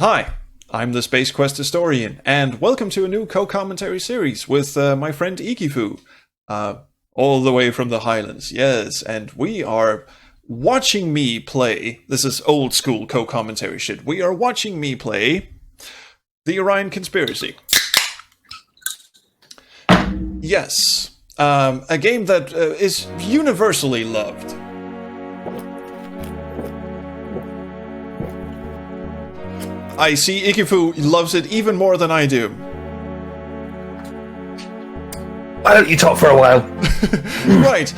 Hi, I'm the Space Quest historian, and welcome to a new co-commentary series with my friend Ikifoo, all the way from the Highlands. Yes, and we are watching me play. This is old school co-commentary shit. We are watching me play the Orion Conspiracy. Yes, a game that is universally loved. I see Ikifoo loves it even more than I do. Why don't you talk for a while? Right.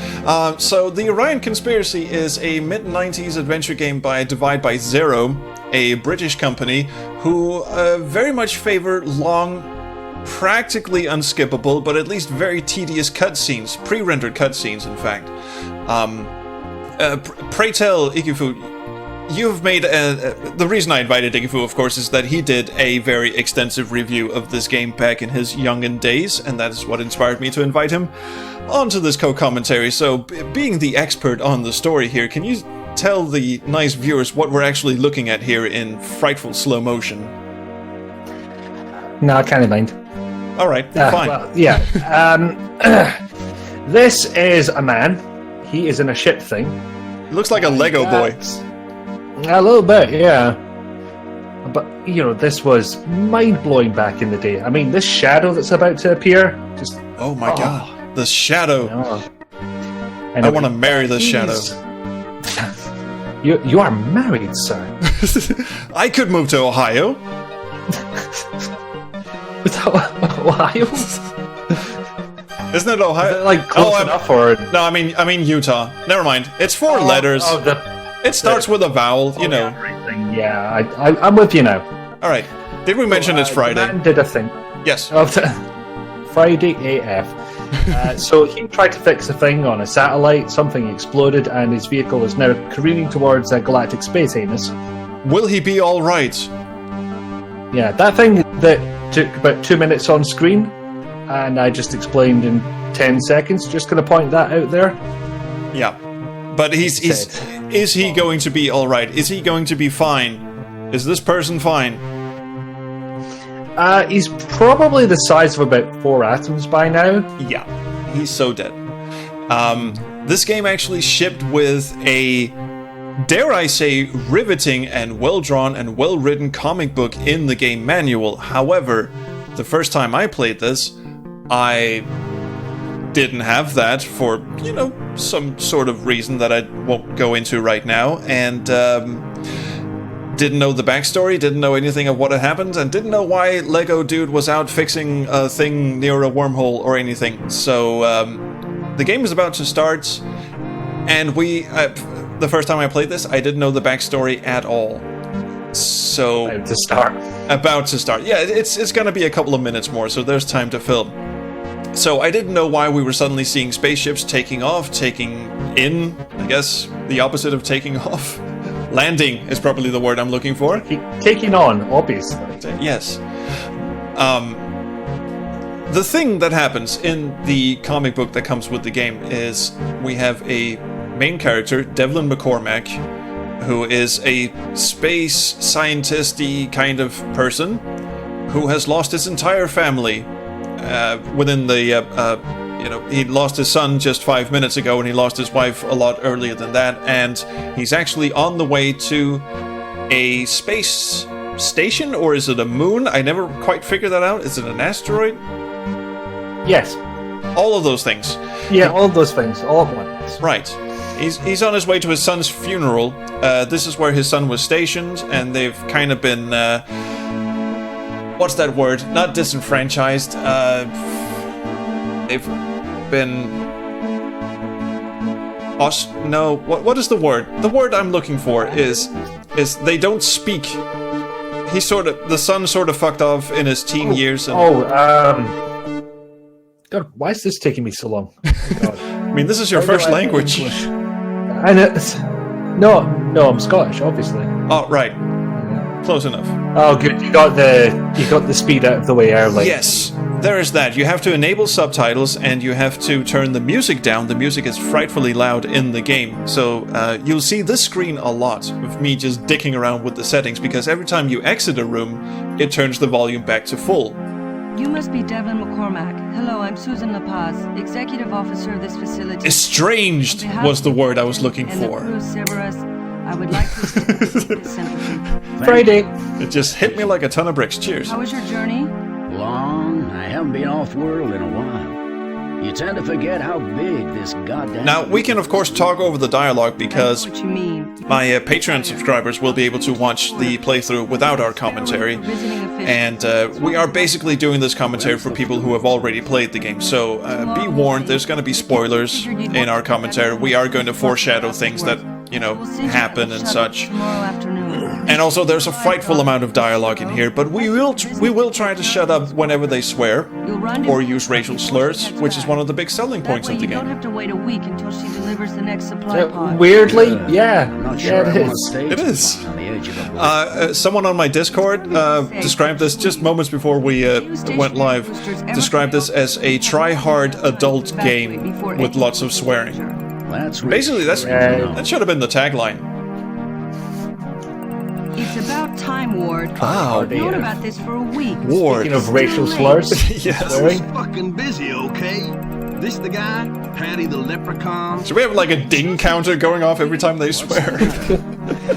So the Orion Conspiracy is a mid-90s adventure game by Divide by Zero, a British company who very much favor long, practically unskippable, but at least very tedious cutscenes, pre-rendered cutscenes, in fact. Pray tell, Ikifoo, you've made the reason I invited Ikifoo, of course, is that he did a very extensive review of this game back in his youngin' days, and that is what inspired me to invite him onto this co-commentary. So, being the expert on the story here, can you tell the nice viewers what we're actually looking at here in frightful slow motion? No, I can't mind. All right, fine. Well, yeah. This is a man. He is in a ship thing. It looks like a Lego boy. A little bit, yeah. But, you know, this was mind-blowing back in the day. I mean, this shadow that's about to appear, just... Oh my god, the shadow. I want to marry this shadow. You are married, sir. I could move to Ohio. Ohio? Isn't it Ohio? Is it, like, close enough, or... No, I mean Utah. Never mind. It's four letters. It starts with a vowel, you know. Yeah, I'm with you now. All right. Did we mention it's Friday? The man did a thing. Yes. Friday AF. So he tried to fix a thing on a satellite, something exploded, and his vehicle is now careening towards a galactic space anus. Will he be all right? Yeah, that thing that took about 2 minutes on screen, and I just explained in 10 seconds. Just going to point that out there. Yeah. But is he going to be all right? Is he going to be fine? Is this person fine? He's probably the size of about 4 atoms by now. Yeah, he's so dead. This game actually shipped with a, dare I say, riveting and well-drawn and well-written comic book in the game manual. However, the first time I played this, I didn't have that for, you know, some sort of reason that I won't go into right now, and didn't know the backstory, didn't know anything of what had happened, and didn't know why Lego Dude was out fixing a thing near a wormhole or anything. So the game is about to start, and the first time I played this, I didn't know the backstory at all. So about to start. Yeah, it's gonna be a couple of minutes more, so there's time to film. So I didn't know why we were suddenly seeing spaceships taking off, taking in, I guess, the opposite of taking off. Landing is probably the word I'm looking for. Taking on, obviously. Yes. The thing that happens in the comic book that comes with the game is we have a main character, Devlin McCormack, who is a space scientist-y kind of person who has lost his entire family. Within the, he lost his son just 5 minutes ago, and he lost his wife a lot earlier than that, and he's actually on the way to a space station, or is it a moon? I never quite figured that out. Is it an asteroid? Yes. All of those things. Yeah, all of those things, all at once. Right. He's on his way to his son's funeral. This is where his son was stationed, and they've kind of been... what's that word? Not disenfranchised. They've been... No, what is the word? The word I'm looking for is they don't speak. The son sort of fucked off in his teen years. And... God, why is this taking me so long? God. I mean, this is your first language. And no, I'm Scottish, obviously. Oh, right. Close enough. Oh, good. You got the speed out of the way early. Yes. there is that. You have to enable subtitles and you have to turn the music down. The music is frightfully loud in the game. So you'll see this screen a lot of me just dicking around with the settings because every time you exit a room, it turns the volume back to full. You must be Devlin McCormack. Hello, I'm Susan La Paz, Executive Officer of this facility. Estranged was the word I was looking for. I would like to sympathy. Friday. It just hit me like a ton of bricks. Cheers. How was your journey? Long. I haven't been off-world in a while. You tend to forget how big this goddamn... Now, we can of course talk over the dialogue because What you mean? my Patreon subscribers will be able to watch the playthrough without our commentary. And we are basically doing this commentary for people who have already played the game. So be warned, there's going to be spoilers in our commentary. We are going to foreshadow things that, you know, happen and such. And also there's a frightful amount of dialogue in here, but we will try to shut up whenever they swear or use racial slurs, which is one of the big selling points of the You don't game. have to wait a week until she delivers the next supply pod. Weirdly, yeah. I'm not sure it I'm on is. stage It is. on the edge of a block. Someone on my Discord described this just moments before we went live. Described this as a try-hard adult game with lots of swearing. That's Basically, that should have been the tagline. It's about time, Ward. Wow. I've known about this for a week. Ward. Speaking of racial slurs, Yes. swearing. Fucking busy, okay? This the guy? Paddy the leprechaun? Should we have like a ding counter going off every time they swear?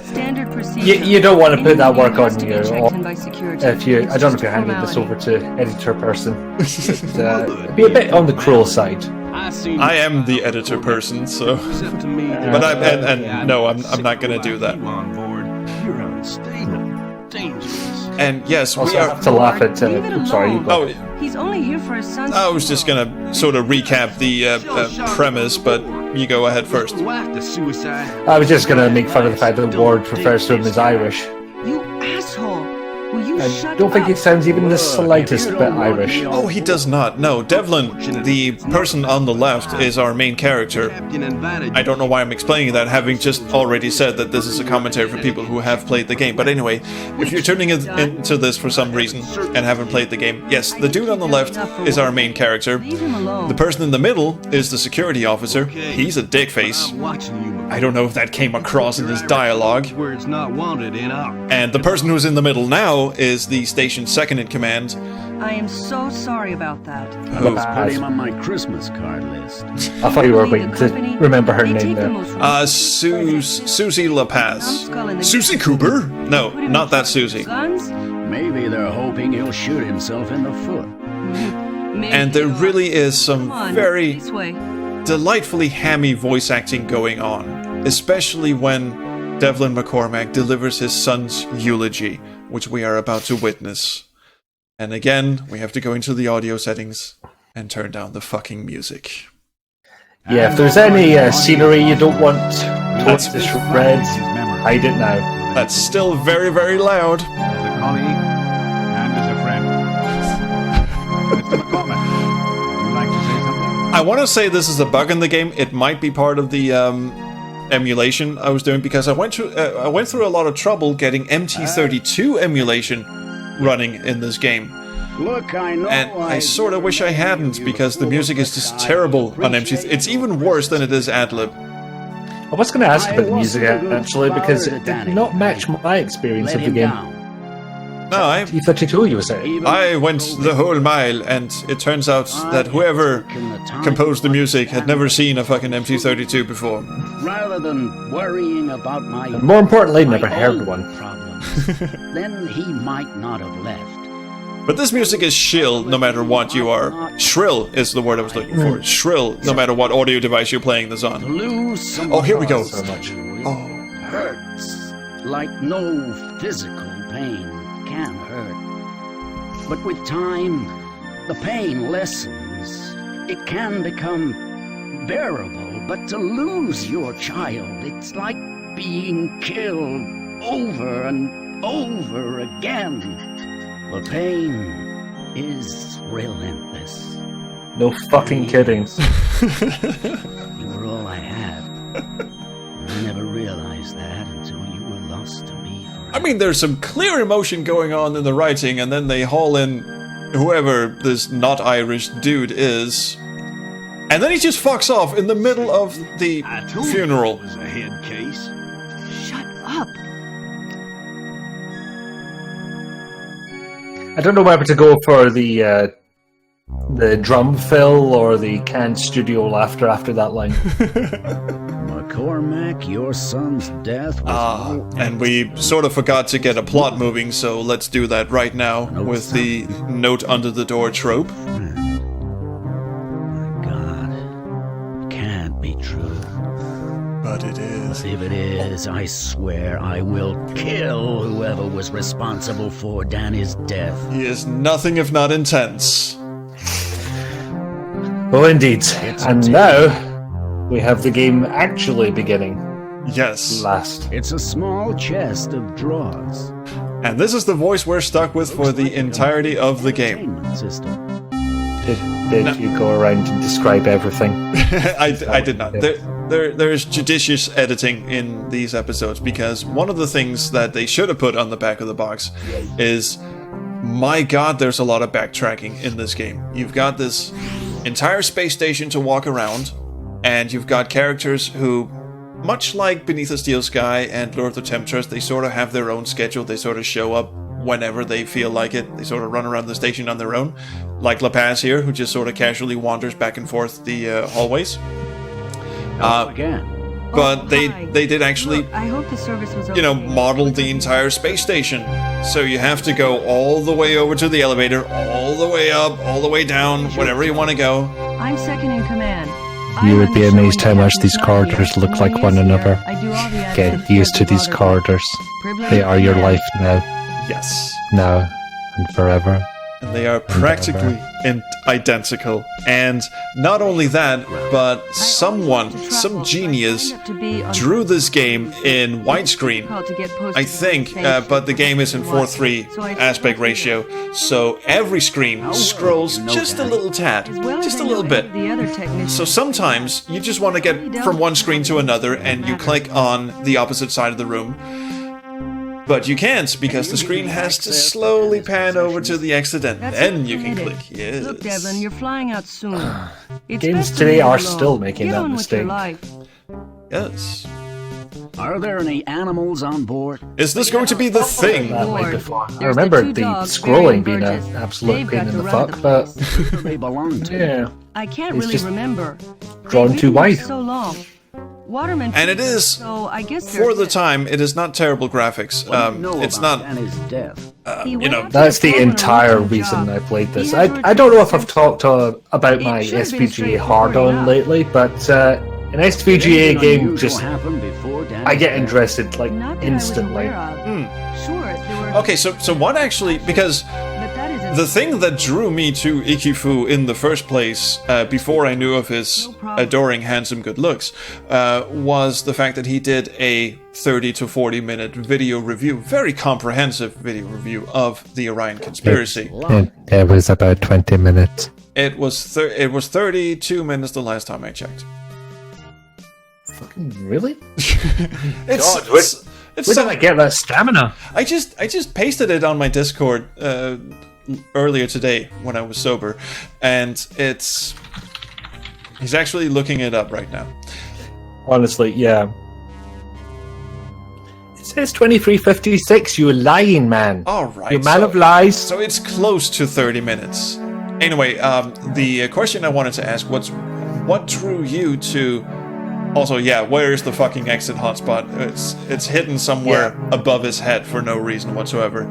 Standard procedure. You don't want to put that work on Has to be you. checked in by security. If you, I don't know if you're handing this over to editor person. It'd be a bit on the cruel side. I seen I am the editor person, so. Except to me. But no, I'm not gonna do that. You on board. You're unstable. Dangerous. And yes, Also, we I are. have to laugh at. Leave it Sorry, you alone. go. Oh, He's only here for his son's I was just gonna sort of recap the premise, but you go ahead first. Wife to suicide. I was just going to make fun of the fact that Ward refers to him as Irish. You asshole! Will you I shut don't think up? it sounds even the slightest bit Irish. Oh, he does not. No, Devlin, the person on the left, is our main character. Captain invited I don't know why I'm explaining that, having just already said that this is a commentary for people who have played the game. But anyway, if you're tuning into this for some reason and haven't played the game, yes, the dude on the left is our main character. Leave him alone. The person in the middle is the security officer. He's a dickface. I'm watching you. I don't know if that came across in his dialogue. Where it's not wanted in our. And the person who's in the middle now is the station's second in command. I am so sorry about that. Who? Put him on my Christmas card list. I thought you were waiting to remember her name there. Susie La Paz. Susie Cooper? No, not that Susie. Guns? Maybe they're hoping he'll shoot himself in the foot. And there really is some very This way. delightfully hammy voice acting going on, especially when Devlin McCormack delivers his son's eulogy, which we are about to witness. And again, we have to go into the audio settings and turn down the fucking music. Yeah, if there's any scenery you don't want towards this red, hide it now. That's still very, very loud. As a colleague and as a friend. Mr. McCormack, would you like to say something? I want to say this is a bug in the game. It might be part of the emulation I was doing because I went through a lot of trouble getting MT32 emulation running in this game. Look, I know. And I sort of wish I hadn't because the music is just terrible on MT. It's even worse than it is ad-lib. I was going to ask about the music actually because it did not match my experience of the game. No, T32, you were saying. I went the whole mile, and it turns out that whoever composed the music had never seen a fucking MT32 before. Rather than worrying about my And more importantly, never my heard own one. problems, then he might not have left. But this music is shrill no matter what you are. Shrill is the word I was looking for. Shrill no matter what audio device you're playing this on. Lose some Oh, here we go. So much. Oh. hurts like no physical pain can hurt. But with time, the pain lessens. It can become bearable, but to lose your child, it's like being killed over and over again. The pain is relentless. No fucking kidding. You were all I had. I never realized that until you were lost to me forever. I mean, there's some clear emotion going on in the writing, and then they haul in whoever this not Irish dude is. And then he just fucks off in the middle of the I told funeral. you it was a head case. Shut up. I don't know whether to go for the drum fill or the canned studio laughter after that line. McCormack, your son's death was And we sort of forgot to get a plot moving, so let's do that right now with the note under the door trope. My God. Can't be true. But it is. If it is, I swear I will kill whoever was responsible for Danny's death. He is nothing if not intense. Well, indeed. And now we have the game actually beginning. Yes. Last. It's a small chest of drawers. And this is the voice we're stuck with for the entirety of the game. Entertainment system. Did you go around and describe everything? I did not. There's judicious editing in these episodes because one of the things that they should have put on the back of the box is, my God, there's a lot of backtracking in this game. You've got this entire space station to walk around, and you've got characters who, much like Beneath a Steel Sky and Lure of the Temptress, they sort of have their own schedule. They sort of show up whenever they feel like it. They sort of run around the station on their own, like La Paz here, who just sort of casually wanders back and forth the hallways. Again. But they did actually, Look, I hope the service was okay. model the entire space station. So you have to go all the way over to the elevator, all the way up, all the way down, whatever you want to go. I'm second in command. You would be amazed how much these corridors look like one another. Get used to these corridors. They are your life now. Yes. Now and forever. And they are practically identical. And not only that, but some genius, drew this game in widescreen, I think, but the game is in 4:3 aspect ratio, so every screen scrolls just a little tad, just a little bit. So sometimes you just want to get from one screen to another and you click on the opposite side of the room. But you can't, because the screen has to slowly pan over to the exit, and then you can click yes. Look, Devlin, you're flying out soon. Games today are still making that mistake. Yes. Are there any animals on board? Is this going to be the thing? That way before. I remember the scrolling being an absolute pain in the fuck, but Who do they belong to? yeah, I can't It's really just remember. drawn They've too been here wide. So long. Waterman. And it is, So I guess for the time, it is not terrible graphics. It's not, Danny's death. That's the entire reason I played this. I don't know if I've talked about my SVGA hard-on lately, but an SVGA game just, I get interested like instantly. Sure, there were. okay, so what actually, because But that isn't. the thing that drew me to Ikifoo in the first place, before I knew of his adoring, handsome, good looks, was the fact that he did a 30 to 40 minute video review, very comprehensive video review of the Orion Conspiracy. It was about 20 minutes. It was 32 minutes the last time I checked. Really? It's, God, Where did I get that stamina? I just pasted it on my Discord earlier today when I was sober, and he's actually looking it up right now. Honestly, yeah. It says 23:56. You lying man. All right, You man of lies. So it's close to 30 minutes. Anyway, the question I wanted to ask was, what drew you to? Also, yeah, where is the fucking exit hotspot? It's hidden somewhere above his head for no reason whatsoever.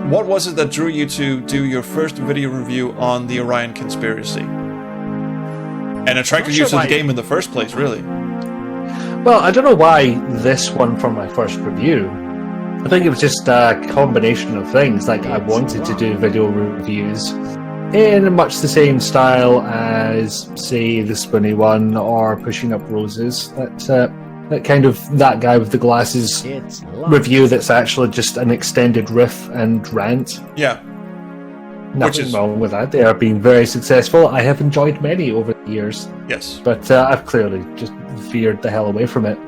What was it that drew you to do your first video review on the Orion Conspiracy? And attracted you to the game in the first place, really? Well, I don't know why this one for my first review. I think it was just a combination of things. Like, I wanted to do video reviews in much the same style as, say, the Spinny one or Pushing Up Roses. That kind of that guy with the glasses review that's actually just an extended riff and rant. Yeah. Nothing wrong with that. They are being very successful. I have enjoyed many over the years. Yes. But I've clearly just veered the hell away from it.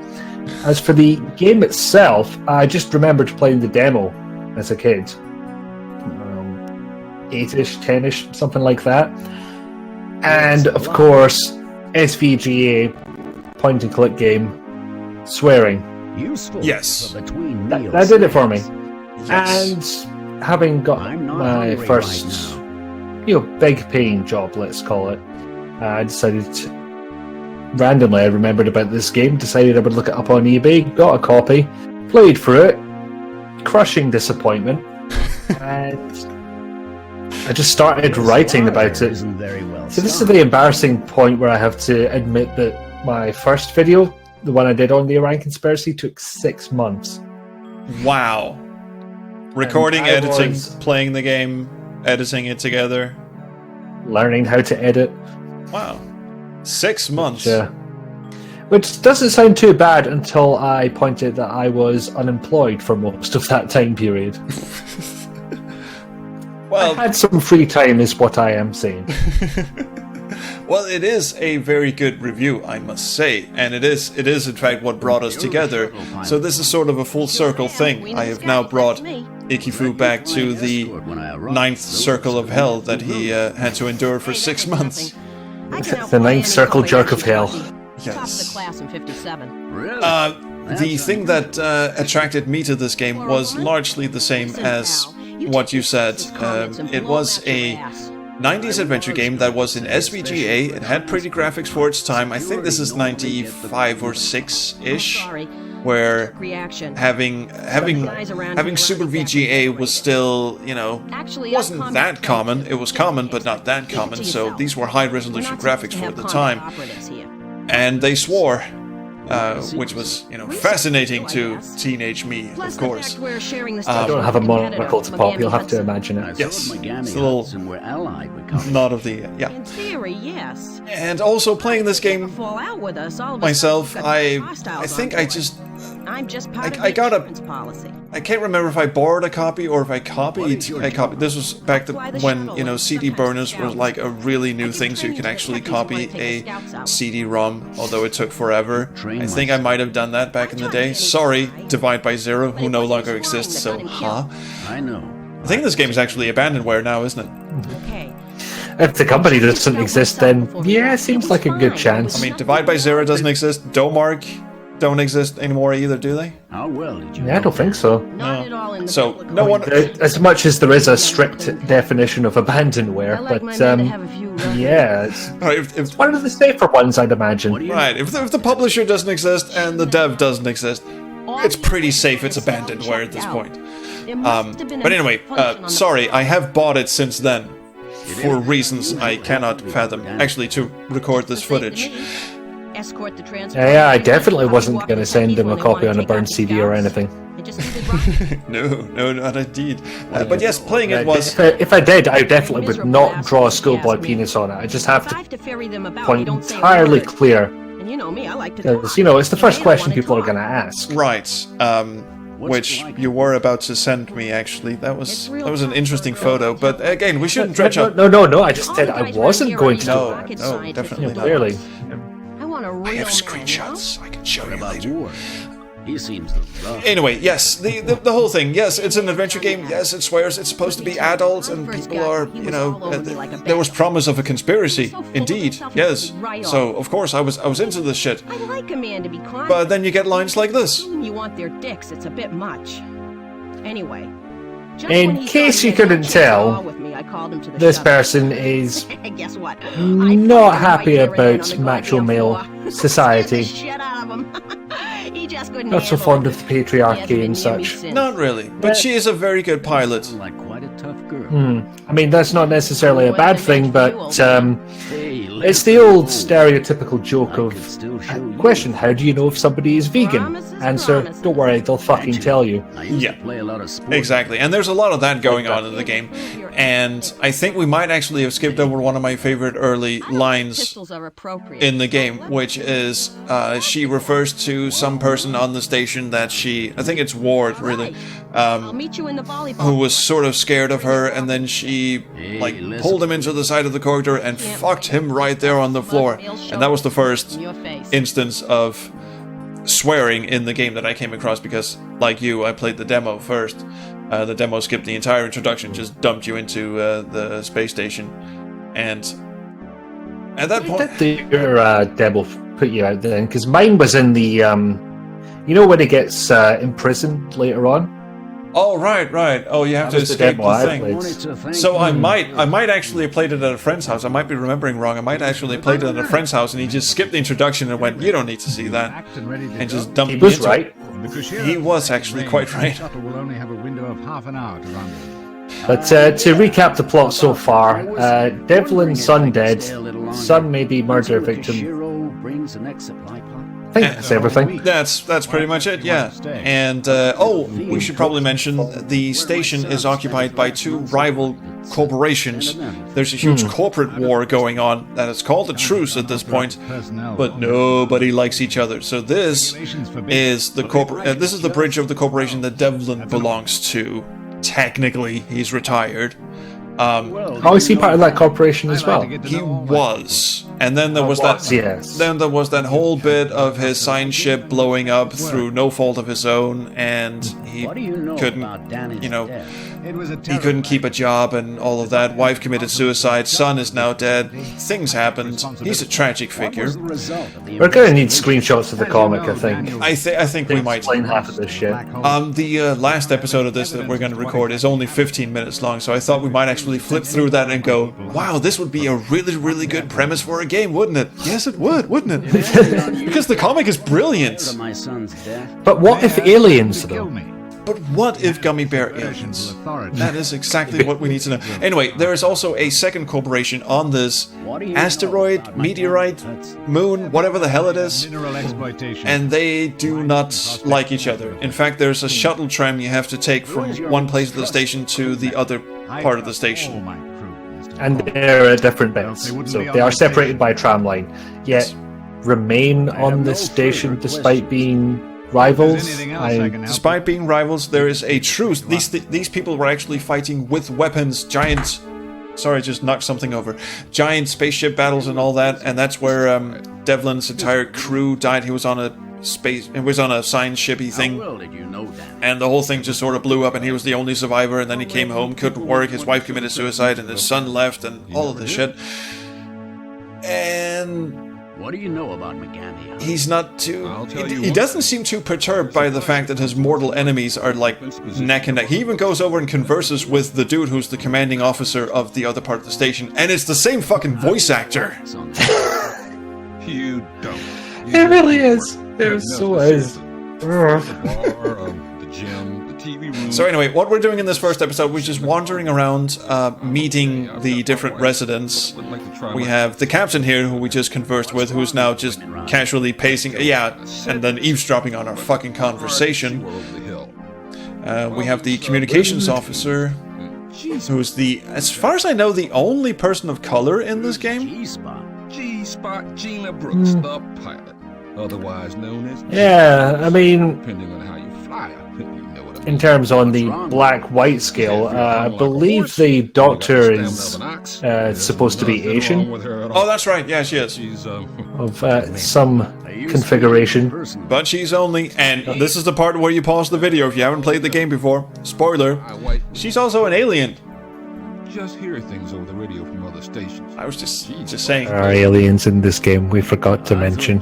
As for the game itself, I just remembered playing the demo as a kid. 8-ish, 10-ish, something like that. And of course, SVGA, point and click game, swearing. Useful. Yes. For between That meals. did it for me. Yes. And having got I'm not my hungry first, right big paying job, let's call it, I decided randomly, I remembered about this game, decided I would look it up on eBay, got a copy, played through it, crushing disappointment, and I just started writing about it. Isn't very well So this is the embarrassing point where I have to admit that my first video, the one I did on the Orion Conspiracy, took 6 months. Wow. Recording, I editing, was- playing the game, editing it together. Learning how to edit. Wow. 6 months. Which doesn't sound too bad until I pointed that I was unemployed for most of that time period. Well, I had some free time is what I am saying. well, it is a very good review, I must say, and it is in fact what brought us together. So this is sort of a full circle thing. I have now brought Ikifoo back to the 9th circle of hell that he had to endure for 6 months. The 9th circle jerk of hell. Yes. Class in 57. Really? The thing that attracted me to this game was largely the same as what you said. It was a 90s adventure game that was in SVGA. It had pretty graphics for its time. I think this is 95 or 6-ish, where Reaction. having Super VGA was still, wasn't that common. It was common, but not that common. So these were high-resolution graphics for the time. And they swore, which was, fascinating to teenage me, of course. I don't have a monocle to pop, you'll have to imagine it. Yes, Megami it's a little huts and we're allied with communists. Nod of the yeah. In theory, yes. And also playing this game Fall out with us, all of a myself, sudden we've got I hostiles think on I board. just I'm just part of I the got a- insurance policy. I can't remember if I borrowed a copy or if I copied a copy. This was back when CD burners were like a really new thing, so you could actually copy a CD-ROM, although it took forever. I think I might have done that back in the day. Sorry, Divide by Zero, who no longer exists, so I know. I think this game is actually abandonware now, isn't it? Okay. If the company doesn't exist, then yeah, it seems like a good chance. I mean, Divide by Zero doesn't exist. Domark don't exist anymore either, do they? How well did you Yeah, I don't think so. Not at all in the So, biblical no one- context. As much as there is a strict definition of abandonware, I like my but men to have a few rough yeah, it's Right, if one of the safer ones, I'd imagine. right, if the publisher doesn't exist and the dev doesn't exist, it's pretty safe. It's abandonware at this point. There must have been But a anyway, function on the sorry, I have bought it since then, for reasons I cannot fathom. Actually, to record this footage. Escort the Yeah, I definitely wasn't going to send him a copy on a burned CD or anything. No, not indeed. But yes, playing it was. If I did, I definitely would not draw a schoolboy penis on it. I just have to point entirely clear. And you know me, I like to Because, it's the first question people are going to ask. Right. Which you were about to send me, actually. That was an interesting photo. But again, we shouldn't dredge up. No, I just said I wasn't going to do No, that. no, definitely not. Clearly. I want a real I have man, screenshots I can show you About later. war. He seems the rough. Anyway, yes, the whole thing. Yes, it's an adventure game. Yes, it swears. It's supposed to be adult, and people are, there was promise of a conspiracy. Indeed, yes. So of course I was into this shit. I like a man to be confident. But then you get lines like this. When you want their dicks, it's a bit much. Anyway. just In when he case thought he you had no couldn't chance at tell, all with me, I called him to the This shove. person is Guess what? not happy about macho male society. He just couldn't Not so handle fond it. of the He hasn't patriarchy been and near me such. since. Not really, but she is a very good pilot. Like quite a tough girl. I mean, that's not necessarily a bad thing, but Hey, it's the old stereotypical joke of still show you. question, how do you know if somebody is vegan? Promises, Answer, promises. don't worry, they'll fucking tell you. I used Yeah. to play a lot of sports. Exactly, and there's a lot of that going on in the game. And I think we might actually have skipped over one of my favorite early lines Pistols are appropriate. in the game, which is she refers to some person on the station that I think it's Ward, really, I'll meet you in the volleyball. who was sort of scared of her, and then she listen. pulled him into the side of the corridor and fucked him right there on the floor. And that was the first in your face. instance of swearing in the game that I came across because, like you, I played the demo first. The demo skipped the entire introduction, just dumped you into the space station, and at that point, did your demo put you out then? Because mine was in the, you know, when he gets imprisoned later on. oh right. Oh, you have to escape the thing. So I might actually have played it at a friend's house. I might be remembering wrong. I might actually have played it at a friend's house, and he just skipped the introduction and went, "You don't need to see that," and just dumped He me was into right. it. He was actually quite right. The shuttle will only have a window of half an hour to run. But to recap the plot so far, Devlin's son dead. Son may be murder victim. Brings an exit supply pod. I think that's everything. That's pretty much it, yeah. And, we should probably mention the station is occupied by two rival corporations. There's a huge corporate war going on that is called a truce at this point, but nobody likes each other. So this is the this is the bridge of the corporation that Devlin belongs to. Technically, he's retired. Oh, is he part of that corporation as well? He was, and then there was that. Yes. Then there was that whole bit of his signed ship blowing up through no fault of his own, and he couldn't, you know, he couldn't keep a job and all of that. Wife committed suicide. Son is now dead. Things happened. He's a tragic figure. We're gonna need screenshots of the comic, I think. I think we might. Explain half of this shit. The last episode of this that we're going to record is only 15 minutes long, so I thought we might actually flip through that and go, wow, this would be a really, really good premise for a game, wouldn't it? Yes, it would, wouldn't it? Because the comic is brilliant. But what if aliens, though? But what if gummy bear aliens? That is exactly what we need to know. Anyway, there is also a second corporation on this asteroid, meteorite, moon, whatever the hell it is, and they do not like each other. In fact, there's a shuttle tram you have to take from one place of the station to the other part of the station. And they're at different bits, so they are separated by a tram line, yet remain on the station despite being rivals. Despite being rivals, there is a truce. These people were actually fighting with weapons, giant. Sorry, I just knocked something over. Giant spaceship battles and all that, and that's where Devlin's entire crew died. He was on a signed shippy thing, and the whole thing just sort of blew up, and he was the only survivor. And then he came home, couldn't work. His wife committed suicide, and his son left, and all of this shit. And what do you know about Megamia? he's not too. He doesn't seem too perturbed by the fact that his mortal enemies are like neck and neck. He even goes over and converses with the dude who's the commanding officer of the other part of the station, and it's the same fucking voice actor. You don't. It really is. There so is. The gym, the TV room. So anyway, what we're doing in this first episode, we're just wandering around, meeting the different residents. We have the captain here, who we just conversed with, who's now just casually pacing, and then eavesdropping on our fucking conversation. We have the communications officer, who's as far as I know, the only person of color in this game. G-Spot Gina Brooks, the pilot, otherwise known as. Yeah, I mean, depending on how you fly, you know what I mean. in terms on the black-white scale, I believe the doctor is supposed to be Asian. Oh, that's right. Yeah, she is. Of some configuration. But she's only, and this is the part where you pause the video if you haven't played the game before. Spoiler. She's also an alien. Just hear things over the radio from other stations. I was just saying. There are aliens in this game, we forgot to mention.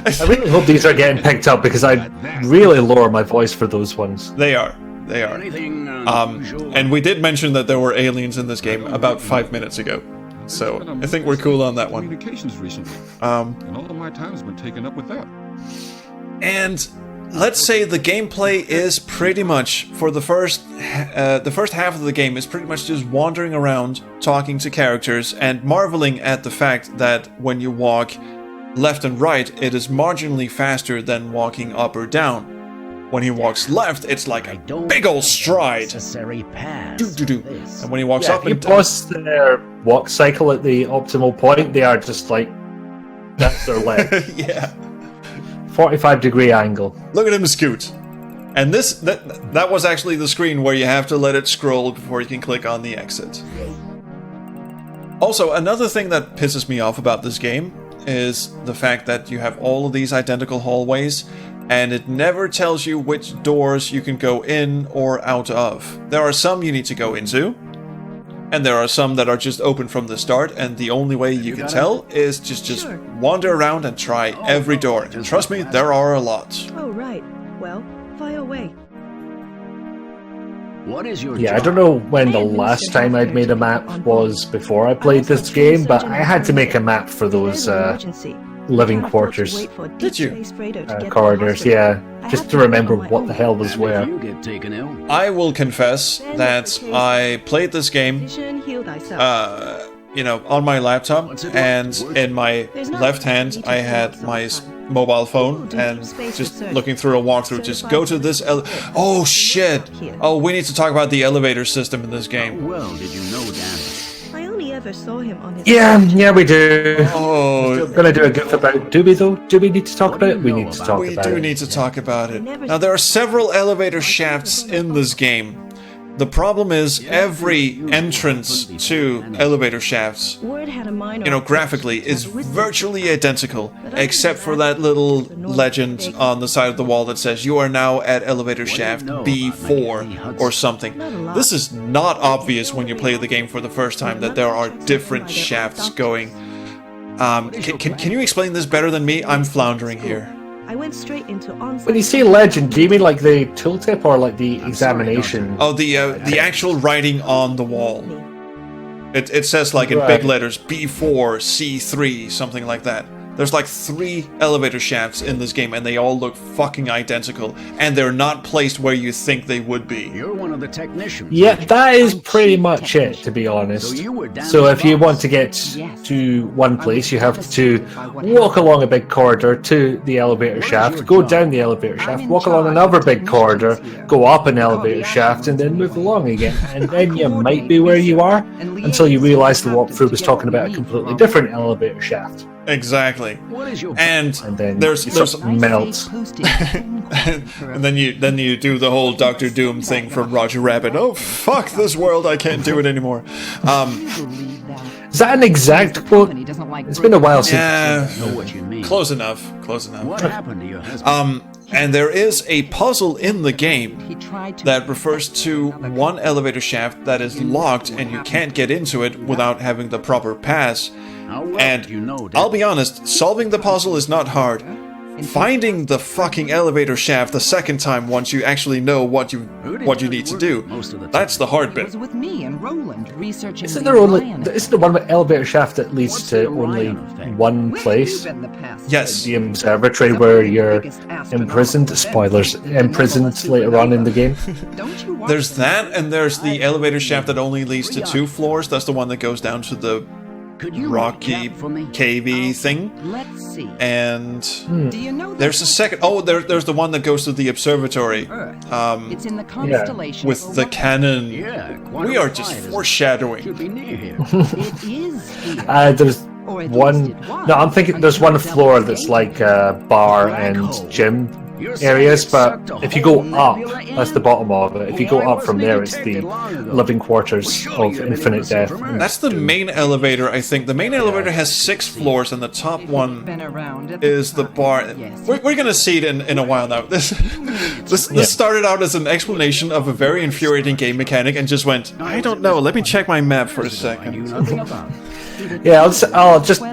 I really hope these are getting picked up, because I really lower my voice for those ones. They are. And we did mention that there were aliens in this game about 5 minutes ago. So I think we're cool on that one. Communications recently. And all of my time has been taken up with that. And let's say the gameplay is pretty much, for the first half of the game, is pretty much just wandering around, talking to characters, and marveling at the fact that when you walk left and right, it is marginally faster than walking up or down. When he walks left, it's like a big ol' stride. And when he walks up and down, if you pause their walk cycle at the optimal point, they are just like, that's their leg. Yeah. 45-degree angle. Look at him scoot. And that was actually the screen where you have to let it scroll before you can click on the exit. Also, another thing that pisses me off about this game is the fact that you have all of these identical hallways, and it never tells you which doors you can go in or out of. There are some you need to go into, and there are some that are just open from the start, and the only way you can tell is just wander around and try every door. And trust me, there are a lot. Oh, right. Well, fire away. What is your Yeah, I job? don't know when the last time I'd made a map was before I played this game, but I had to make a map for those living quarters Did you? corridors, yeah, just to remember what the hell was where. You get taken ill. I will confess that I played this game, you know, on my laptop, and in my left hand I had my mobile phone, and just looking through a walkthrough, just go to this oh shit! Oh, we need to talk about the elevator system in this game. Well, did you know that? I only ever saw him on his. Yeah, we do. Oh, We're gonna do a goof about. Do we though? Do we need to talk about it? We need to talk we about do it. need to talk about it. Now, there are several elevator shafts in this game. The problem is every entrance to elevator shafts, you know, graphically is virtually identical, except for that little legend on the side of the wall that says you are now at elevator shaft B4 or something. This is not obvious when you play the game for the first time, that there are different shafts going. Can you explain this better than me? I'm floundering here. I went straight into on-site. When you say legend, do you mean like the tooltip or like the examination? Oh, the actual writing on the wall. It says like in big letters B4, C3, something like that. There's like 3 elevator shafts in this game, and they all look fucking identical, and they're not placed where you think they would be. You're one of the technicians. Yeah, that is pretty much it, to be honest. So if you want to get to one place, you have to walk along a big corridor to the elevator shaft, go down the elevator shaft, walk along another big corridor, go up an elevator shaft, and then move along again. And then you might be where you are until you realise the walkthrough was talking about a completely different elevator shaft. Exactly. And then there's melt. and then you do the whole Doctor Doom thing from Roger Rabbit. Oh fuck this world, I can't do it anymore. Is that an exact quote? It's been a while since. Yeah, know what you mean. close enough. What happened to your husband? And there is a puzzle in the game that refers to one elevator shaft that is locked and you can't get into it without having the proper pass. How well And do you know that? I'll be honest, solving the puzzle is not hard. Finding the fucking elevator shaft the second time, once you actually know what you need to do, that's the hard bit. with me and Roland researching. Isn't there one with elevator shaft that leads to only one place? Yes. The observatory where you're imprisoned. Spoilers. Imprisoned later on in the game. There's that, and there's the elevator shaft that only leads to 2 floors. That's the one that goes down to the Could you rocky, recap for me? cavey thing. Let's see. And Do you know there's a second. Oh, there's the one that goes to the observatory. It's in the constellation With the cannon. Yeah, quite We a are just flight, isn't it? foreshadowing. Should be near here. It is here. There's Or at one. least it was No, I'm thinking there's one until floor the that's gate like bar and gym areas, but if you go up, that's the bottom of it. If you go up from there, it's the living quarters of infinite death. That's the main elevator, I think. The main elevator has 6 floors, and the top one been around at is the time. bar. Yes. We're gonna see it in a while now. This started out as an explanation of a very infuriating game mechanic, and just went, I don't know. Let me check my map for a I knew second. nothing about it. Yeah, I'll just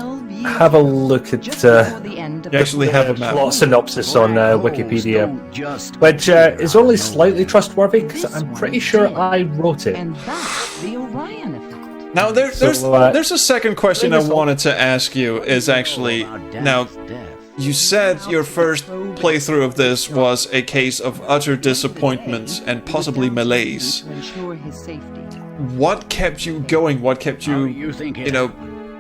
have a look at You actually have a the map. plot synopsis on Wikipedia, Don't just which is only slightly trustworthy because I'm pretty sure I wrote it. And that's the Orion effect. Now there's a second question I bring this wanted to ask you. Is actually now. You said your first playthrough of this was a case of utter disappointment and possibly malaise. To ensure his safety. What kept you going? What kept you, you know,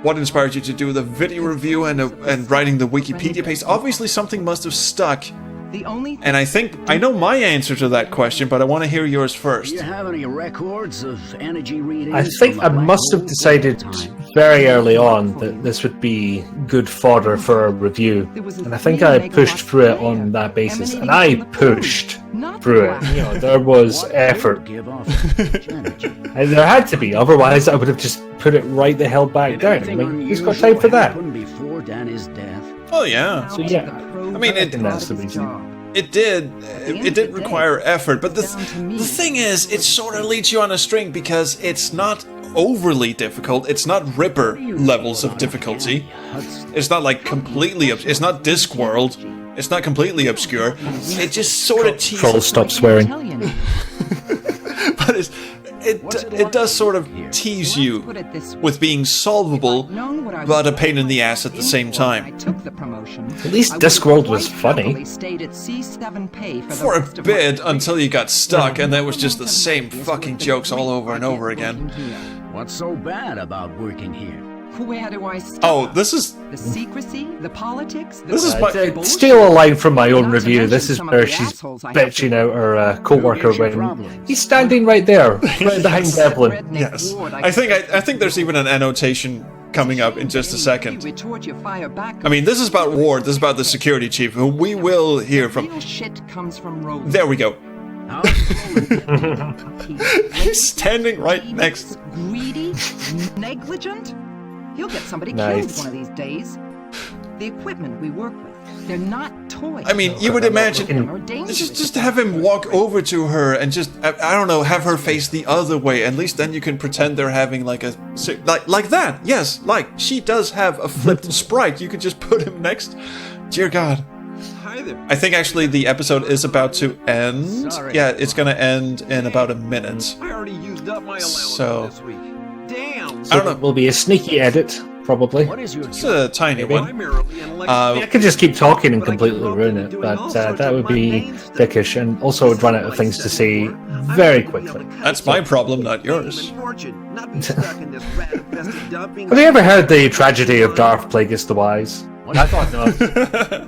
what inspired you to do the video review and writing the Wikipedia page? Obviously something must have stuck. The only And I think I know my answer to that question, but I want to hear yours Do first. you have any records of energy readings? I think from the I black must have hole? decided very early on that this would be good fodder for a review, and I think I pushed through it on that basis. And I pushed through it. You know, there was effort. Give off much energy. And there had to be, otherwise I would have just put it right the hell back down. I mean, who's got time for that? Happened before Danny's death. Oh yeah. So yeah, I mean, I think that's the reason. It did require effort, but the thing is, it sort of leads you on a string because it's not overly difficult. It's not Ripper levels of difficulty. It's not like completely, it's not Discworld. It's not completely obscure. It just sort of teases. Troll, stop swearing. But it does sort of tease you with being solvable, but a pain in the ass at the same time. At least Discworld was funny. For a bit, until you got stuck, and that was just the same fucking jokes all over and over again. What's so bad about working here? Where do I start? Oh, this is... The secrecy, the politics, This is my... Steal a line from my own review. This is where she's bitching out her co-worker when he's standing right there, right behind Devlin. Yes. I think there's even an annotation coming up in just a second. I mean, this is about Ward. This is about the security chief, who we will hear from. There we go. He's standing right next. Greedy, negligent. He'll get somebody Nice. killed one of these days. The equipment we work with, they're not toys. I mean, you would imagine just have him walk over to her and just I don't know, have her face the other way. At least then you can pretend they're having like a like that. Yes, like she does have a flipped sprite. You could just put him next. Dear God. Hi there. I think actually the episode is about to end. Sorry. Yeah, it's gonna end in about a minute. I already used up my allowance So- this week. Damn. I don't know. It will be a sneaky edit, probably. What is your It's a tiny one. Primarily an I could just keep talking and completely ruin it, but that would be dickish, and also would run out of things to say very quickly. That's my problem, not yours. Have you ever heard the tragedy of Darth Plagueis the Wise? I thought not.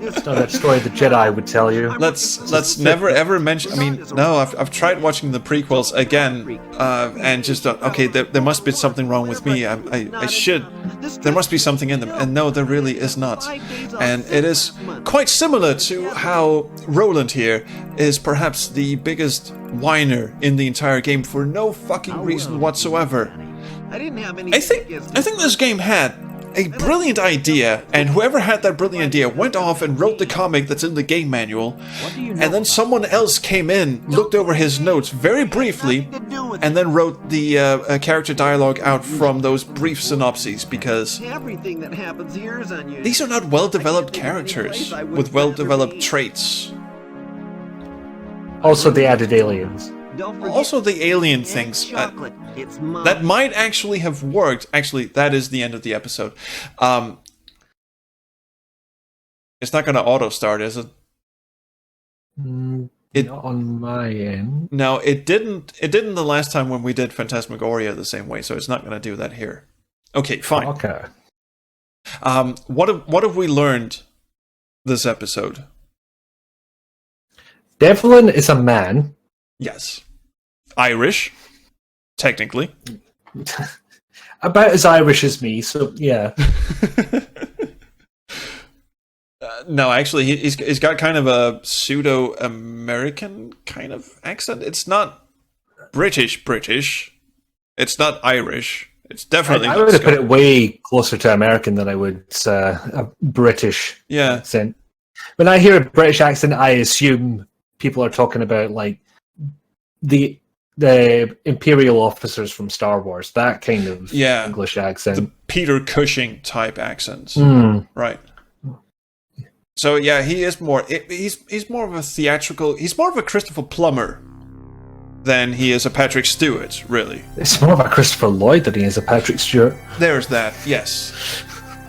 It's not that story the Jedi would tell you. Let's never ever mention. I mean, no, I've tried watching the prequels again, and just okay, there must be something wrong with me. I should. There must be something in them, and no, there really is not. And it is quite similar to how Roland here is perhaps the biggest whiner in the entire game for no fucking reason whatsoever. I didn't have any. I think this game had a brilliant idea, and whoever had that brilliant idea went off and wrote the comic that's in the game manual, and then someone else came in, looked over his notes very briefly, and then wrote the character dialogue out from those brief synopses, because Everything that happens here is unusual. these are not well-developed characters with well-developed traits. Also, they added aliens. Don't forget Also, the alien things. chocolate. It's mine. That might actually have worked. Actually, that is the end of the episode. It's not going to auto-start, is it? Not on my end. No, it didn't. It didn't the last time when we did Phantasmagoria the same way, so it's not going to do that here. Okay, fine. Okay. What have we learned this episode? Devlin is a man. Yes, Irish, technically. About as Irish as me, so yeah. No, actually, he's got kind of a pseudo-American kind of accent. It's not British. It's not Irish. It's definitely I not would have put Scottish. it way closer to American than I would a British Yeah. accent. When I hear a British accent, I assume people are talking about like the Imperial officers from Star Wars, that kind of English accent. The Peter Cushing type accents. Mm. Right. So yeah, he is more. He's more of a theatrical. He's more of a Christopher Plummer than he is a Patrick Stewart. Really, It's more of a Christopher Lloyd than he is a Patrick Stewart. there's that. Yes.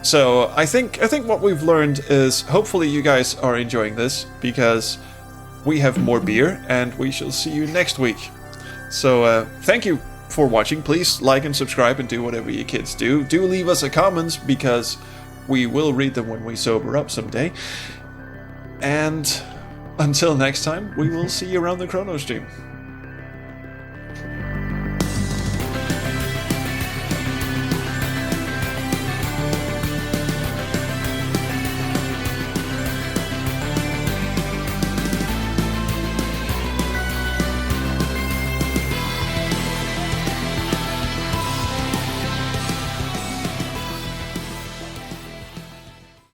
So I think what we've learned is hopefully you guys are enjoying this, because we have more beer and we shall see you next week. So thank you for watching. Please like and subscribe and do whatever you kids do. Do leave us a comment, because we will read them when we sober up someday. And until next time, we will see you around the Chrono Stream.